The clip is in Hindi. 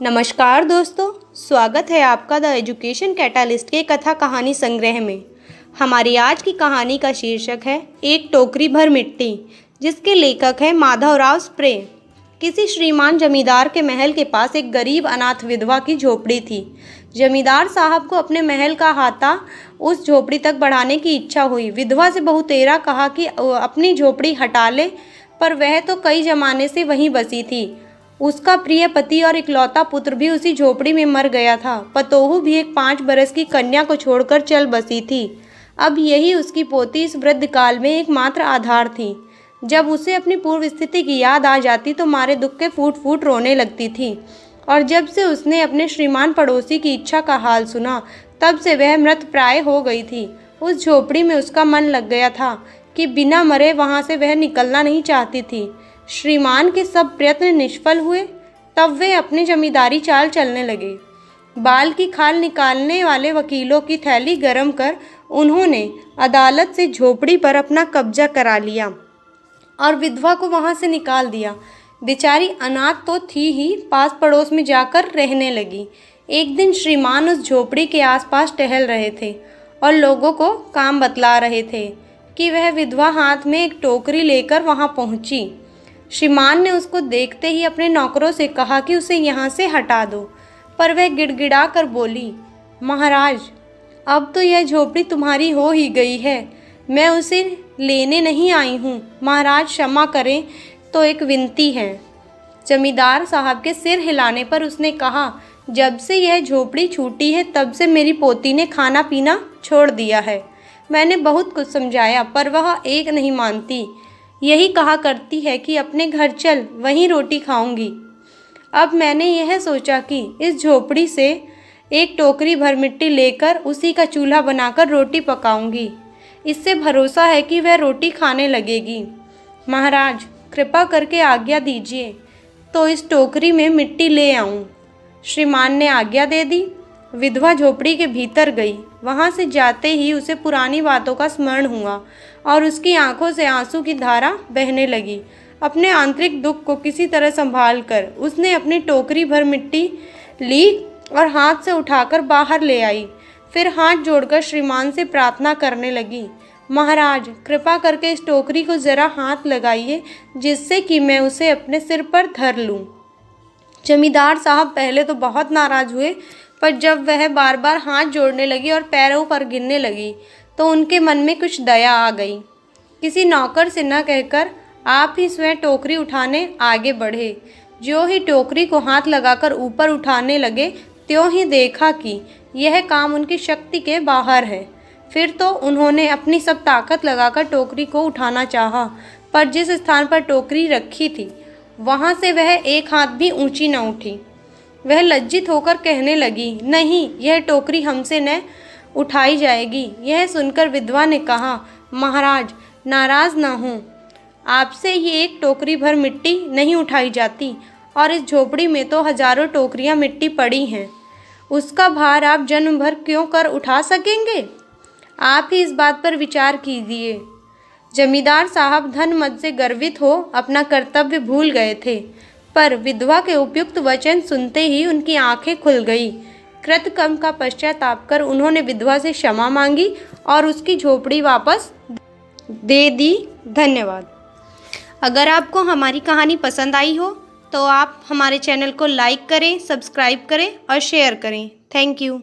नमस्कार दोस्तों, स्वागत है आपका द एजुकेशन कैटालिस्ट के कथा कहानी संग्रह में। हमारी आज की कहानी का शीर्षक है एक टोकरी भर मिट्टी, जिसके लेखक हैं माधवराव स्प्रे। किसी श्रीमान जमींदार के महल के पास एक गरीब अनाथ विधवा की झोपड़ी थी। जमींदार साहब को अपने महल का हाथा उस झोपड़ी तक बढ़ाने की इच्छा हुई। विधवा से बहुतेरा कहा कि अपनी झोपड़ी हटा ले, पर वह तो कई जमाने से वहीं बसी थी। उसका प्रिय पति और इकलौता पुत्र भी उसी झोपड़ी में मर गया था। पतोहू भी एक 5 बरस की कन्या को छोड़कर चल बसी थी। अब यही उसकी पोती इस वृद्ध काल में एकमात्र आधार थी। जब उसे अपनी पूर्व स्थिति की याद आ जाती तो मारे दुख के फूट फूट रोने लगती थी। और जब से उसने अपने श्रीमान पड़ोसी की इच्छा का हाल सुना, तब से वह मृत प्राय हो गई थी। उस झोपड़ी में उसका मन लग गया था कि बिना मरे वहाँ से वह निकलना नहीं चाहती थी। श्रीमान के सब प्रयत्न निष्फल हुए, तब वे अपनी जमींदारी चाल चलने लगे। बाल की खाल निकालने वाले वकीलों की थैली गरम कर उन्होंने अदालत से झोपड़ी पर अपना कब्जा करा लिया और विधवा को वहां से निकाल दिया। बेचारी अनाथ तो थी ही, पास पड़ोस में जाकर रहने लगी। एक दिन श्रीमान उस झोपड़ी के आसपास टहल रहे थे और लोगों को काम बतला रहे थे कि वह विधवा हाथ में एक टोकरी लेकर वहां पहुंची। श्रीमान ने उसको देखते ही अपने नौकरों से कहा कि उसे यहाँ से हटा दो, पर वह गिड़गिड़ा कर बोली, महाराज, अब तो यह झोपड़ी तुम्हारी हो ही गई है, मैं उसे लेने नहीं आई हूँ। महाराज क्षमा करें, तो एक विनती है। जमींदार साहब के सिर हिलाने पर उसने कहा, जब से यह झोपड़ी छूटी है तब से मेरी पोती ने खाना पीना छोड़ दिया है। मैंने बहुत कुछ समझाया, पर वह एक नहीं मानती। यही कहा करती है कि अपने घर चल, वहीं रोटी खाऊंगी। अब मैंने यह सोचा कि इस झोपड़ी से एक टोकरी भर मिट्टी लेकर उसी का चूल्हा बनाकर रोटी पकाऊंगी। इससे भरोसा है कि वह रोटी खाने लगेगी। महाराज, कृपा करके आज्ञा दीजिए तो इस टोकरी में मिट्टी ले आऊं। श्रीमान ने आज्ञा दे दी। विधवा झोपड़ी के भीतर गई। वहां से जाते ही उसे पुरानी बातों का स्मरण हुआ और उसकी आंखों से आंसू की धारा बहने लगी। अपने आंतरिक दुख को किसी तरह संभाल कर उसने अपनी टोकरी भर मिट्टी ली और हाथ से उठाकर बाहर ले आई। फिर हाथ जोड़कर श्रीमान से प्रार्थना करने लगी, महाराज, कृपा करके इस टोकरी को जरा हाथ लगाइए, जिससे कि मैं उसे अपने सिर पर धर लूं। जमींदार साहब पहले तो बहुत नाराज हुए, पर जब वह बार बार हाथ जोड़ने लगी और पैरों पर गिरने लगी तो उनके मन में कुछ दया आ गई। किसी नौकर से न कहकर आप ही स्वयं टोकरी उठाने आगे बढ़े। जो ही टोकरी को हाथ लगाकर ऊपर उठाने लगे, त्यों ही देखा कि यह काम उनकी शक्ति के बाहर है। फिर तो उन्होंने अपनी सब ताकत लगाकर टोकरी को उठाना चाहा, पर जिस स्थान पर टोकरी रखी थी वहाँ से वह एक हाथ भी ऊंची न उठी। वह लज्जित होकर कहने लगी, नहीं, यह टोकरी हमसे न उठाई जाएगी। यह सुनकर विधवा ने कहा, महाराज, नाराज न हों, आपसे ये एक टोकरी भर मिट्टी नहीं उठाई जाती, और इस झोपड़ी में तो हजारों टोकरियां मिट्टी पड़ी हैं। उसका भार आप जन्म भर क्यों कर उठा सकेंगे? आप ही इस बात पर विचार कीजिए। जमींदार साहब धन मद से गर्वित हो अपना कर्तव्य भूल गए थे, पर विधवा के उपयुक्त वचन सुनते ही उनकी आंखें खुल गई। कृतकर्म का पश्चाताप कर उन्होंने विधवा से क्षमा मांगी और उसकी झोपड़ी वापस दे दी। धन्यवाद। अगर आपको हमारी कहानी पसंद आई हो तो आप हमारे चैनल को लाइक करें, सब्सक्राइब करें और शेयर करें। Thank you.